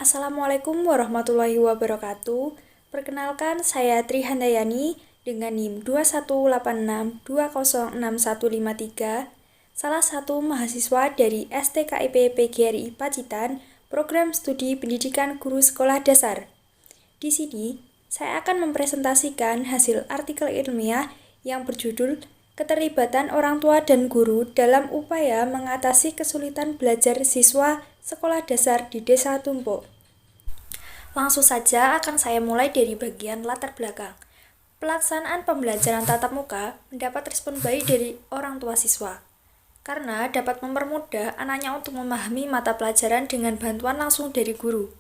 Assalamualaikum warahmatullahi wabarakatuh. Perkenalkan, saya Tri Handayani dengan NIM 2186206153, salah satu mahasiswa dari STKIP PGRI Pacitan, Program Studi Pendidikan Guru Sekolah Dasar. Di sini, saya akan mempresentasikan hasil artikel ilmiah yang berjudul Keterlibatan Orang Tua dan Guru dalam Upaya Mengatasi Kesulitan Belajar Siswa Sekolah Dasar di Desa Tumpuk. Langsung saja akan saya mulai dari bagian latar belakang. Pelaksanaan pembelajaran tatap muka mendapat respon baik dari orang tua siswa, karena dapat mempermudah anaknya untuk memahami mata pelajaran dengan bantuan langsung dari guru.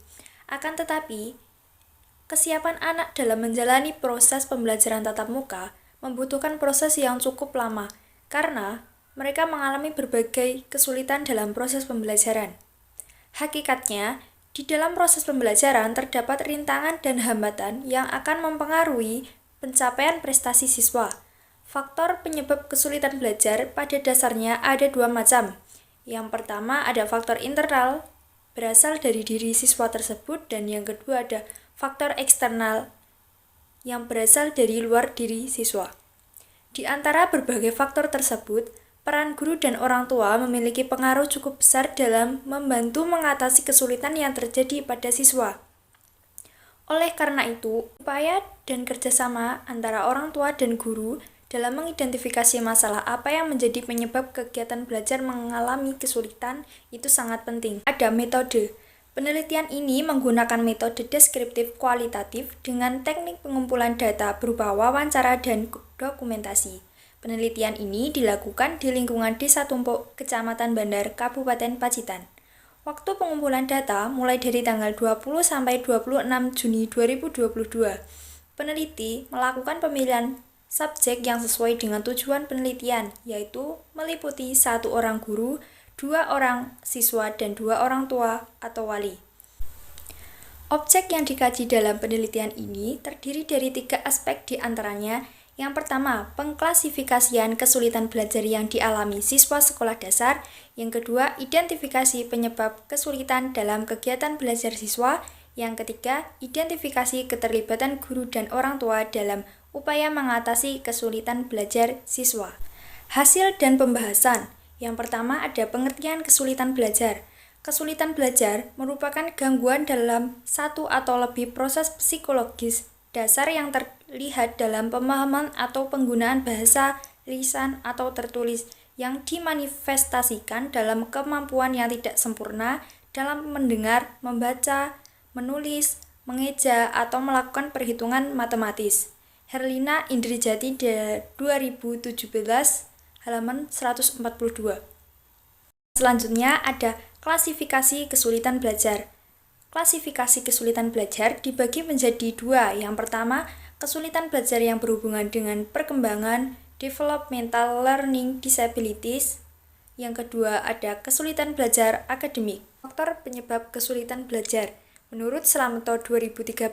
Akan tetapi, kesiapan anak dalam menjalani proses pembelajaran tatap muka membutuhkan proses yang cukup lama, karena mereka mengalami berbagai kesulitan dalam proses pembelajaran. Hakikatnya, di dalam proses pembelajaran terdapat rintangan dan hambatan yang akan mempengaruhi pencapaian prestasi siswa. Faktor penyebab kesulitan belajar pada dasarnya ada dua macam. Yang pertama ada faktor internal, berasal dari diri siswa tersebut, dan yang kedua ada faktor eksternal, yang berasal dari luar diri siswa. Di antara berbagai faktor tersebut, peran guru dan orang tua memiliki pengaruh cukup besar dalam membantu mengatasi kesulitan yang terjadi pada siswa. Oleh karena itu, upaya dan kerjasama antara orang tua dan guru dalam mengidentifikasi masalah apa yang menjadi penyebab kegiatan belajar mengalami kesulitan itu sangat penting. Ada metode. Penelitian ini menggunakan metode deskriptif kualitatif dengan teknik pengumpulan data berupa wawancara dan dokumentasi. Penelitian ini dilakukan di lingkungan Desa Tumpuk, Kecamatan Bandar, Kabupaten Pacitan. Waktu pengumpulan data mulai dari tanggal 20 sampai 26 Juni 2022. Peneliti melakukan pemilihan subjek yang sesuai dengan tujuan penelitian, yaitu meliputi 1 orang guru, 2 orang siswa, dan 2 orang tua atau wali. Objek yang dikaji dalam penelitian ini terdiri dari 3 aspek, di antaranya yang pertama, pengklasifikasian kesulitan belajar yang dialami siswa sekolah dasar. Yang kedua, identifikasi penyebab kesulitan dalam kegiatan belajar siswa. Yang ketiga, identifikasi keterlibatan guru dan orang tua dalam upaya mengatasi kesulitan belajar siswa. Hasil dan pembahasan. Yang pertama ada pengertian kesulitan belajar. Kesulitan belajar merupakan gangguan dalam satu atau lebih proses psikologis dasar yang terlihat dalam pemahaman atau penggunaan bahasa, lisan, atau tertulis yang dimanifestasikan dalam kemampuan yang tidak sempurna dalam mendengar, membaca, menulis, mengeja, atau melakukan perhitungan matematis. Herlina Indrijati 2017, halaman 142. Selanjutnya ada klasifikasi kesulitan belajar. Klasifikasi kesulitan belajar dibagi menjadi 2. Yang pertama, kesulitan belajar yang berhubungan dengan perkembangan developmental learning disabilities. Yang kedua, ada kesulitan belajar akademik. Faktor penyebab kesulitan belajar. Menurut Slameto 2013,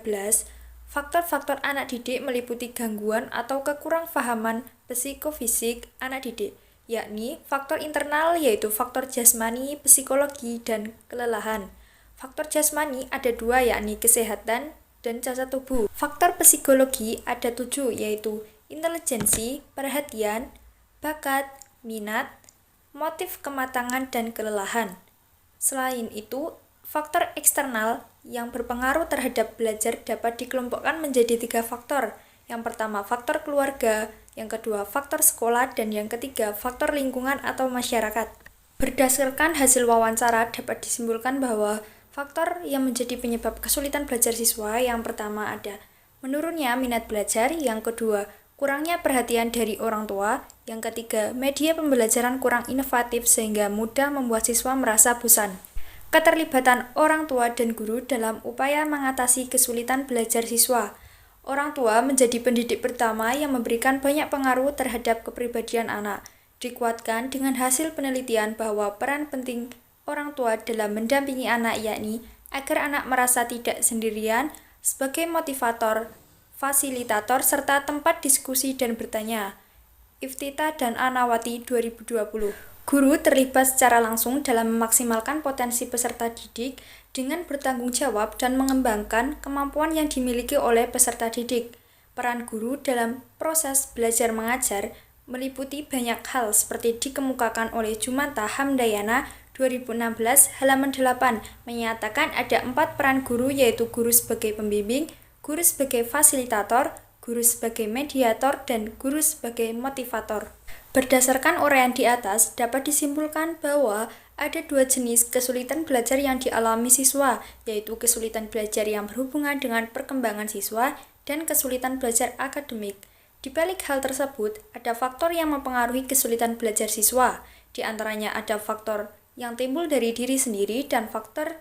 faktor-faktor anak didik meliputi gangguan atau kekurangfahaman psikofisik anak didik, yakni faktor internal yaitu faktor jasmani, psikologi, dan kelelahan. Faktor jasmani ada 2, yakni kesehatan dan cacat tubuh. Faktor psikologi ada 7, yaitu intelijensi, perhatian, bakat, minat, motif kematangan, dan kelelahan. Selain itu, faktor eksternal yang berpengaruh terhadap belajar dapat dikelompokkan menjadi 3 faktor. Yang pertama, faktor keluarga, yang kedua, faktor sekolah, dan yang ketiga, faktor lingkungan atau masyarakat. Berdasarkan hasil wawancara dapat disimpulkan bahwa faktor yang menjadi penyebab kesulitan belajar siswa yang pertama ada menurunnya minat belajar, yang kedua kurangnya perhatian dari orang tua, yang ketiga media pembelajaran kurang inovatif sehingga mudah membuat siswa merasa bosan. Keterlibatan orang tua dan guru dalam upaya mengatasi kesulitan belajar siswa. Orang tua menjadi pendidik pertama yang memberikan banyak pengaruh terhadap kepribadian anak. Dikuatkan dengan hasil penelitian bahwa peran penting orang tua dalam mendampingi anak yakni agar anak merasa tidak sendirian sebagai motivator, fasilitator, serta tempat diskusi dan bertanya. Iftita dan Anawati 2020. Guru terlibat secara langsung dalam memaksimalkan potensi peserta didik dengan bertanggung jawab dan mengembangkan kemampuan yang dimiliki oleh peserta didik. Peran guru dalam proses belajar mengajar meliputi banyak hal seperti dikemukakan oleh Jumanta Hamdayana 2016 halaman 8 menyatakan ada 4 peran guru, yaitu guru sebagai pembimbing, guru sebagai fasilitator, guru sebagai mediator, dan guru sebagai motivator. Berdasarkan uraian di atas, dapat disimpulkan bahwa ada 2 jenis kesulitan belajar yang dialami siswa, yaitu kesulitan belajar yang berhubungan dengan perkembangan siswa dan kesulitan belajar akademik. Di balik hal tersebut, ada faktor yang mempengaruhi kesulitan belajar siswa. Di antaranya ada faktor yang timbul dari diri sendiri dan faktor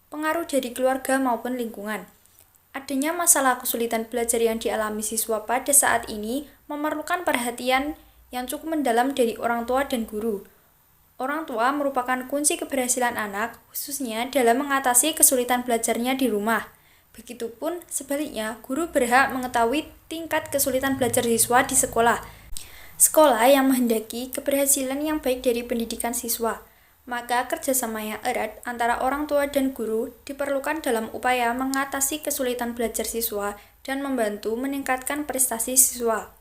pengaruh dari keluarga maupun lingkungan. Adanya masalah kesulitan belajar yang dialami siswa pada saat ini memerlukan perhatian yang cukup mendalam dari orang tua dan guru. Orang tua merupakan kunci keberhasilan anak, khususnya dalam mengatasi kesulitan belajarnya di rumah. Begitupun sebaliknya, guru berhak mengetahui tingkat kesulitan belajar siswa di sekolah. Sekolah yang menghendaki keberhasilan yang baik dari pendidikan siswa, maka kerjasama yang erat antara orang tua dan guru diperlukan dalam upaya mengatasi kesulitan belajar siswa dan membantu meningkatkan prestasi siswa.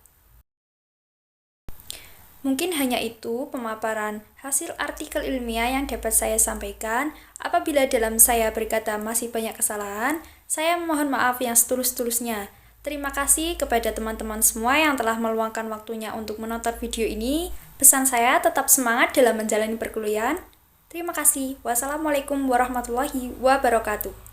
Mungkin hanya itu pemaparan hasil artikel ilmiah yang dapat saya sampaikan. Apabila dalam saya berkata masih banyak kesalahan, saya mohon maaf yang setulus-tulusnya. Terima kasih kepada teman-teman semua yang telah meluangkan waktunya untuk menonton video ini. Pesan saya tetap semangat dalam menjalani perkuliahan. Terima kasih. Wassalamualaikum warahmatullahi wabarakatuh.